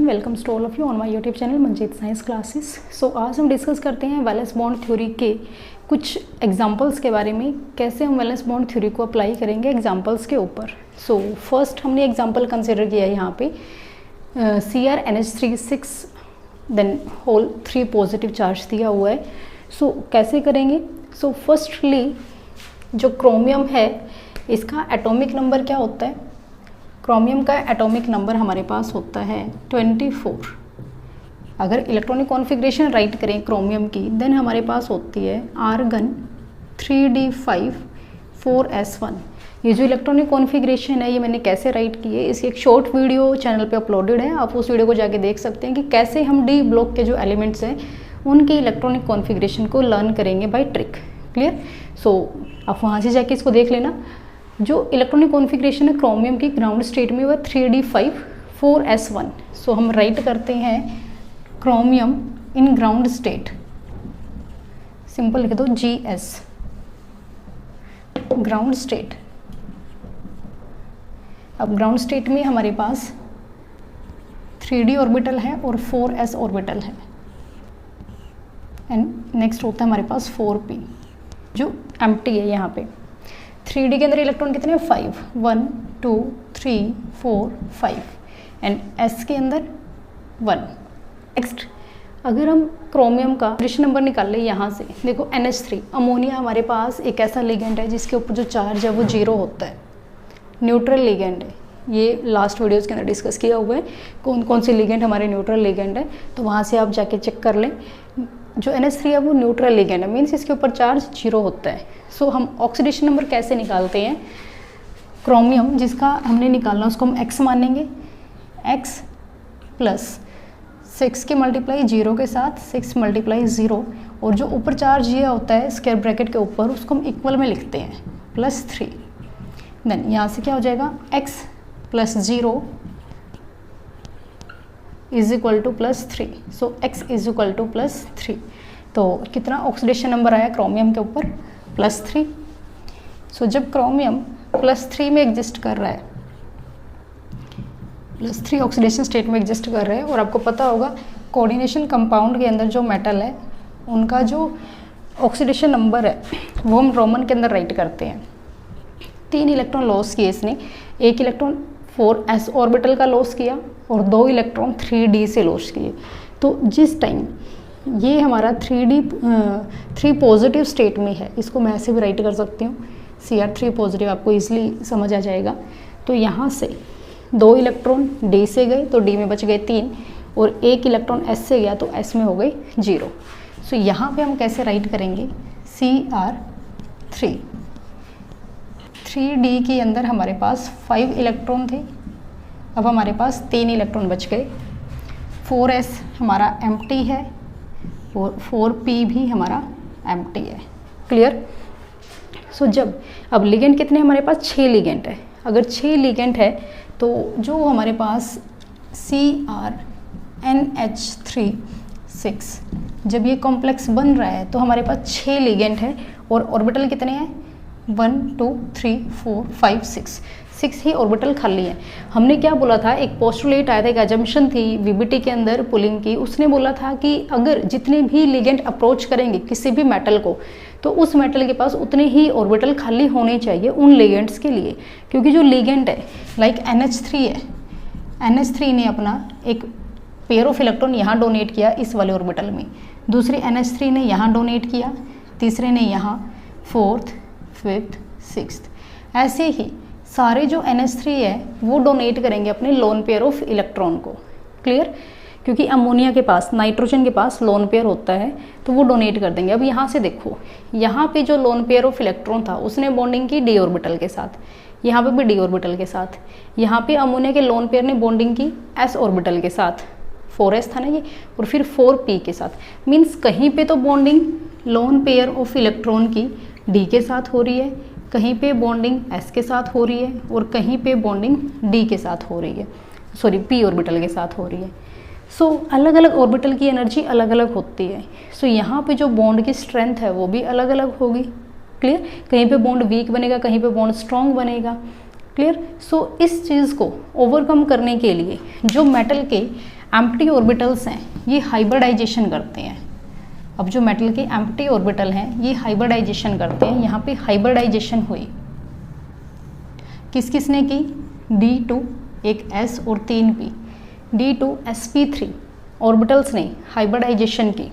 Welcomes to all of you on my YouTube channel Manjeet science classes. So आज हम discuss करते हैं valence bond theory के कुछ एग्जांपल्स के बारे में, कैसे हम वैलेंस बॉन्ड थ्योरी को अप्लाई करेंगे एग्जांपल्स के ऊपर। सो फर्स्ट हमने एग्जांपल कंसिडर किया है यहाँ पे CrNH3 then whole 3 positive charge दिया हुआ है। सो कैसे करेंगे? सो फर्स्टली जो क्रोमियम है इसका एटॉमिक नंबर क्या होता है? क्रोमियम का एटॉमिक नंबर हमारे पास होता है 24। अगर इलेक्ट्रॉनिक कॉन्फ़िगरेशन राइट करें क्रोमियम की, देन हमारे पास होती है आर्गन 3d5 4s1। ये जो इलेक्ट्रॉनिक कॉन्फ़िगरेशन है ये मैंने कैसे राइट की है, इसकी एक शॉर्ट वीडियो चैनल पे अपलोडेड है, आप उस वीडियो को जाके देख सकते हैं कि कैसे हम डी ब्लॉक के जो एलिमेंट्स हैं उनके इलेक्ट्रॉनिक कॉन्फ़िगरेशन को लर्न करेंगे बाय ट्रिक। क्लियर? सो आप वहाँ से जाके इसको देख लेना। जो इलेक्ट्रॉनिक कॉन्फ़िगरेशन है क्रोमियम की ग्राउंड स्टेट में वह 3d5 4s1। सो हम राइट करते हैं chromium in ground state, simple लिख दो GS ग्राउंड स्टेट। अब ग्राउंड स्टेट में हमारे पास 3d ऑर्बिटल है और 4s ऑर्बिटल है, एंड नेक्स्ट होता है हमारे पास 4p जो एम्प्टी है। यहाँ पे 3d के अंदर इलेक्ट्रॉन कितने हैं? 5, 1 2 3 4 5, एंड s के अंदर 1। नेक्स्ट अगर हम क्रोमियम का पोजीशन नंबर निकाल लें यहाँ से, देखो NH3 अमोनिया हमारे पास एक ऐसा लिगेंड है जिसके ऊपर जो चार्ज है वो 0 होता है, न्यूट्रल लिगेंड है। ये लास्ट वीडियोज़ के अंदर डिस्कस किया हुआ है कौन कौन से लिगेंड हमारे न्यूट्रल लिगेंड है, तो वहाँ से आप जाके चेक कर लें। जो NH3 है वो न्यूट्रल लिगेंड है, मीन्स इसके ऊपर चार्ज 0 होता है। सो हम ऑक्सीडेशन नंबर कैसे निकालते हैं? क्रोमियम जिसका हमने निकालना उसको हम x मानेंगे, x प्लस 6 के मल्टीप्लाई 0 के साथ 6 मल्टीप्लाई 0, और जो ऊपर चार्ज ये होता है स्क्वायर ब्रैकेट के ऊपर उसको हम इक्वल में लिखते हैं +3। देन यहाँ से क्या हो जाएगा x plus 0 is equal to +3। So x is equal to +3। तो कितना ऑक्सीडेशन नंबर आया क्रोमियम के ऊपर? +3। सो जब क्रोमियम +3 में एग्जिस्ट कर रहा है, +3 ऑक्सीडेशन स्टेट में एग्जिस्ट कर रहे हैं, और आपको पता होगा कोऑर्डिनेशन कंपाउंड के अंदर जो मेटल है उनका जो ऑक्सीडेशन नंबर है वो हम रोमन के अंदर राइट करते हैं। 3 इलेक्ट्रॉन लॉस किए इसने, 1 इलेक्ट्रॉन 4s ऑर्बिटल का लॉस किया और 2 इलेक्ट्रॉन 3d से लॉस किए। तो जिस टाइम ये हमारा 3 पॉजिटिव स्टेट में है, इसको मैं ऐसे भी राइट कर सकती हूँ Cr3 पॉजिटिव, आपको ईजिली समझ आ जाएगा। तो यहाँ से 2 इलेक्ट्रॉन d से गए तो d में बच गए 3, और 1 इलेक्ट्रॉन s से गया तो s में हो गई 0। सो यहाँ पे हम कैसे राइट करेंगे? Cr3 3d के अंदर हमारे पास 5 इलेक्ट्रॉन थे, अब हमारे पास 3 इलेक्ट्रॉन बच गए। 4s हमारा एम्प्टी है और 4p भी हमारा एम्प्टी है। क्लियर? सो जब अब लिगेंड कितने हमारे पास? 6 लिगेंड है। अगर 6 लिगेंड है तो जो हमारे पास CrNH3 जब ये कॉम्प्लेक्स बन रहा है तो हमारे पास 6 लिगेंड है, और ऑर्बिटल कितने हैं? 1 2 3 4 5 6 ही ऑर्बिटल खाली है। हमने क्या बोला था, एक पोस्टुलेट आया था, एक अजम्पशन थी VBT के अंदर पुलिंग की, उसने बोला था कि अगर जितने भी लिगेंड अप्रोच करेंगे किसी भी मेटल को तो उस मेटल के पास उतने ही ऑर्बिटल खाली होने चाहिए उन लिगेंड्स के लिए, क्योंकि जो लिगेंड है लाइक NH3 है, NH3 ने अपना एक पेयर ऑफ इलेक्ट्रॉन यहाँ डोनेट किया इस वाले ऑर्बिटल में, दूसरे NH3 ने यहाँ डोनेट किया, तीसरे ने यहाँ, 4th 5th 6th, ऐसे ही सारे जो NH3 है वो डोनेट करेंगे अपने लोन पेयर ऑफ इलेक्ट्रॉन को। क्लियर? क्योंकि अमोनिया के पास, नाइट्रोजन के पास लोन पेयर होता है तो वो डोनेट कर देंगे। अब यहाँ से देखो, यहाँ पे जो लोन पेयर ऑफ इलेक्ट्रॉन था उसने बॉन्डिंग की d ऑर्बिटल के साथ, यहाँ पे भी d ऑर्बिटल के साथ, यहाँ पे अमोनिया के लोन पेयर ने बॉन्डिंग की s ऑर्बिटल के साथ, 4s था ना ये, और फिर 4p के साथ। मीन्स कहीं पे तो bonding lone pair of electron की d के साथ हो रही है, कहीं पे बॉन्डिंग s के साथ हो रही है, और कहीं पे बॉन्डिंग d के साथ हो रही है, सॉरी p ऑर्बिटल के साथ हो रही है। सो अलग अलग ऑर्बिटल की एनर्जी अलग अलग होती है। सो यहाँ पे जो बॉन्ड की स्ट्रेंथ है वो भी अलग अलग होगी। क्लियर? कहीं पे बॉन्ड वीक बनेगा, कहीं पे बॉन्ड स्ट्रॉन्ग बनेगा। क्लियर? सो इस चीज़ को ओवरकम करने के लिए जो मेटल के एम्प्टी ऑर्बिटल्स हैं ये हाइब्रिडाइजेशन करते हैं। अब जो मेटल के एम्प्टी ऑर्बिटल हैं ये हाइब्रिडाइजेशन करते हैं। यहाँ पे हाइब्रिडाइजेशन हुई, किस किस ने की, D2 एक S और 3 P, D2 sp3 ऑर्बिटल्स ने हाइब्रिडाइजेशन की।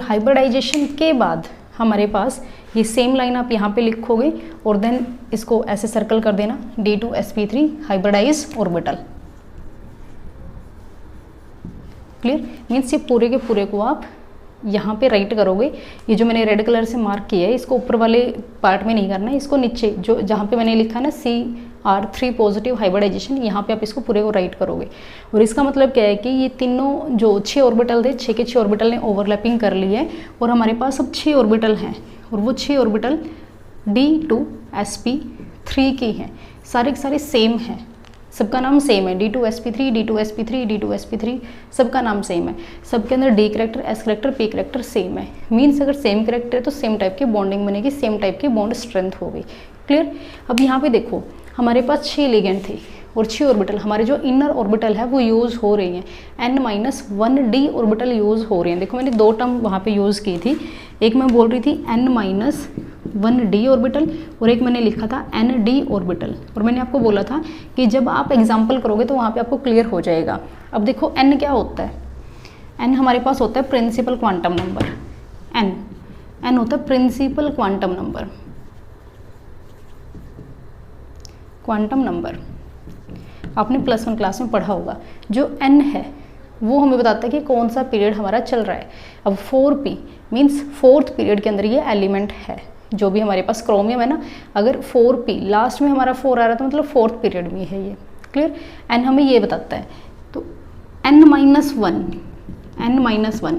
हाइब्रिडाइजेशन के बाद हमारे पास ये सेम लाइन आप यहाँ पे लिखोगे और देन इसको ऐसे सर्कल कर देना, D2 sp3 hybridise orbital. Clear, means ये पूरे के पूरे को आप यहाँ पे राइट करोगे। ये जो मैंने रेड कलर से मार्क किया है इसको ऊपर वाले पार्ट में नहीं करना है, इसको नीचे जो जहाँ पे मैंने लिखा है ना CR3 पॉजिटिव हाइब्रिडाइजेशन, यहाँ पे आप इसको पूरे को राइट करोगे। और इसका मतलब क्या है कि ये तीनों जो 6 ऑर्बिटल थे, 6 के 6 ऑर्बिटल ने ओवरलैपिंग कर ली है और हमारे पास अब 6 ऑर्बिटल हैं और वो 6 ऑर्बिटल D2 sp3 की हैं। सारे के सारे सेम हैं, सबका नाम सेम है, D2 sp3 D2 sp3 D2 sp3 सबका नाम सेम है। सबके अंदर D character, S character, P character same है। मीन्स अगर सेम करेक्टर है तो सेम टाइप की बॉन्डिंग बनेगी, सेम टाइप की बॉन्ड स्ट्रेंथ होगी। क्लियर। अब यहाँ पे देखो हमारे पास 6 लिगेंड थे और 6 ऑर्बिटल, हमारे जो इनर ऑर्बिटल है वो यूज़ हो रही हैं, n-1d ऑर्बिटल यूज़ हो रही हैं। देखो मैंने 2 टर्म वहाँ पे यूज़ की थी, एक मैं बोल रही थी n-1d ऑर्बिटल और एक मैंने लिखा था nd ऑर्बिटल। और मैंने आपको बोला था कि जब आप एग्जाम्पल करोगे तो वहाँ पे आपको क्लियर हो जाएगा। अब देखो n क्या होता है, n हमारे पास होता है प्रिंसिपल क्वांटम नंबर, n होता है principal quantum number, quantum number आपने +1 क्लास में पढ़ा होगा। जो n है वो हमें बताता है कि कौन सा पीरियड हमारा चल रहा है। अब 4p मीन्स 4th पीरियड के अंदर ये एलिमेंट है, जो भी हमारे पास क्रोमियम है ना, अगर 4p लास्ट में हमारा 4 आ रहा है तो मतलब 4th पीरियड में है ये। क्लियर। n हमें ये बताता है। तो n-1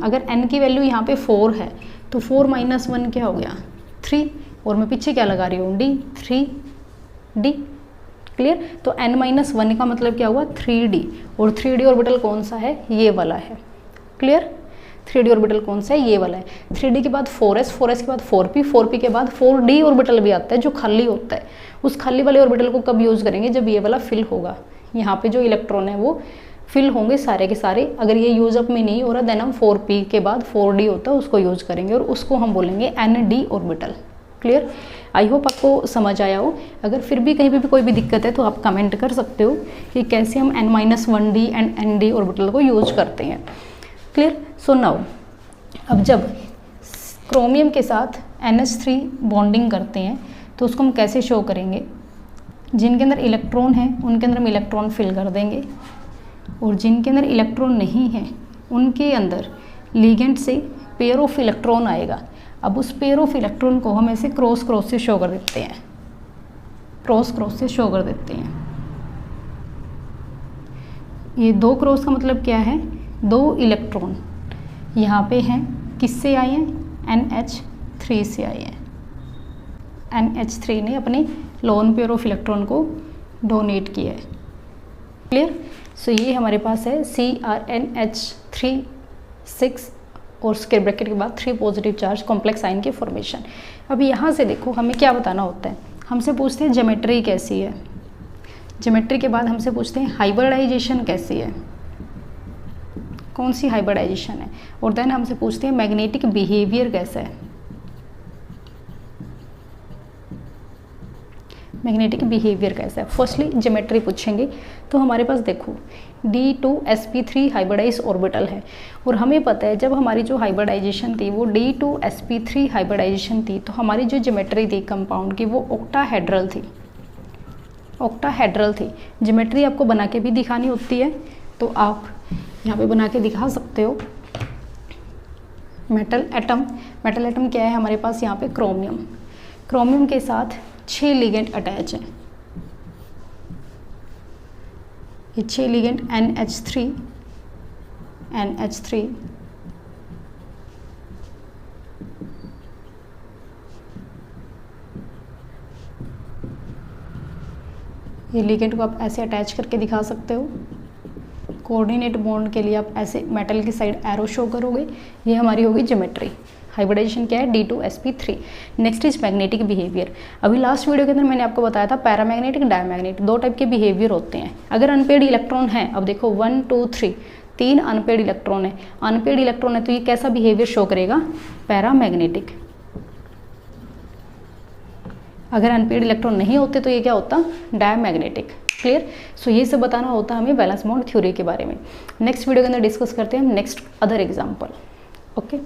अगर n की वैल्यू यहाँ पे 4 है तो 4 - 1 क्या हो गया 3, और मैं पीछे क्या लगा रही हूँ d, 3d। क्लियर। तो n-1 का मतलब क्या हुआ 3d, और 3d ऑर्बिटल कौन सा है, ये वाला है। क्लियर। 3d ऑर्बिटल कौन सा है, ये वाला है। 3d के बाद 4s, 4s के बाद 4p, 4p के बाद 4d ऑर्बिटल भी आता है जो खाली होता है। उस खाली वाले ऑर्बिटल को कब यूज़ करेंगे, जब ये वाला फिल होगा। यहाँ पे जो इलेक्ट्रॉन है वो फिल होंगे सारे के सारे। अगर ये यूज अप में नहीं हो रहा देन हम 4p के बाद 4d होता है उसको यूज करेंगे और उसको हम बोलेंगे nd orbital. Clear. I hope आपको समझ आया हो। अगर फिर भी कहीं पे भी कोई भी दिक्कत है तो आप कमेंट कर सकते हो कि कैसे हम n-1d एंड nd ऑर्बिटल को यूज करते हैं। क्लियर। सो नाउ अब जब क्रोमियम के साथ NH3 बॉन्डिंग करते हैं तो उसको हम कैसे शो करेंगे, जिनके अंदर इलेक्ट्रॉन है उनके अंदर हम इलेक्ट्रॉन फिल कर देंगे और जिनके अंदर इलेक्ट्रॉन नहीं है उनके अंदर लिगेंड से पेयर ऑफ इलेक्ट्रॉन आएगा। अब उस पेयर ऑफ इलेक्ट्रॉन को हम ऐसे क्रॉस क्रॉस से शो कर देते हैं, क्रॉस क्रॉस से शो कर देते हैं। ये 2 क्रॉस का मतलब क्या है, 2 इलेक्ट्रॉन यहाँ पे हैं, किससे आए हैं, NH3 से आए हैं। NH3 ने अपने लोन पेयर ऑफ इलेक्ट्रॉन को डोनेट किया है। क्लियर। सो ये हमारे पास है CrNH3 6 और स्क्वायर ब्रैकेट के बाद 3 पॉजिटिव चार्ज कॉम्प्लेक्स आयन की फॉर्मेशन। अब यहाँ से देखो हमें क्या बताना होता है, हमसे पूछते हैं ज्योमेट्री कैसी है, ज्योमेट्री के बाद हमसे पूछते हैं हाइब्रिडाइजेशन कैसी है, कौन सी हाइब्रिडाइजेशन है, और देन हमसे पूछते हैं मैग्नेटिक बिहेवियर कैसा है, मैग्नेटिक बिहेवियर कैसा है। फर्स्टली ज्योमेट्री पूछेंगे तो हमारे पास देखो D2 sp3 हाइब्रिडाइज ऑर्बिटल है और हमें पता है जब हमारी जो हाइब्रिडाइजेशन थी वो D2 sp3 हाइब्रिडाइजेशन थी तो हमारी जो ज्योमेट्री थी कंपाउंड की वो ऑक्टाहेड्रल थी, ऑक्टाहेड्रल थी। ज्योमेट्री आपको बना के भी दिखानी होती है तो आप यहाँ पे बना के दिखा सकते हो। मेटल एटम, मेटल एटम क्या है हमारे पास यहाँ पे क्रोमियम, क्रोमियम के साथ 6 लिगेंड अटैच हैं। ये 6 लिगेंड NH3 ये लिगेंड को आप ऐसे अटैच करके दिखा सकते हो। कोऑर्डिनेट बॉन्ड के लिए आप ऐसे मेटल की साइड एरो शो करोगे। ये हमारी होगी ज्योमेट्री। हाइब्रिडाइजेशन क्या है, D2sp3। Next is magnetic behaviour. अभी लास्ट वीडियो के अंदर मैंने आपको बताया था पैरामैग्नेटिक, डायमैग्नेटिक, दो टाइप के बिहेवियर होते हैं। अगर अनपेड इलेक्ट्रॉन है, अब देखो 1 2 3 3 अनपेड इलेक्ट्रॉन है, अनपेड इलेक्ट्रॉन है तो ये कैसा बिहेवियर शो करेगा, पैरामैग्नेटिक। अगर अनपेड इलेक्ट्रॉन नहीं होते तो ये क्या होता, डायमैग्नेटिक। क्लियर। सो ये सब बताना होता है हमें वैलेंस बॉन्ड थ्योरी के बारे में। नेक्स्ट वीडियो के अंदर डिस्कस करते हैं हम नेक्स्ट अदर एग्जाम्पल। ओके।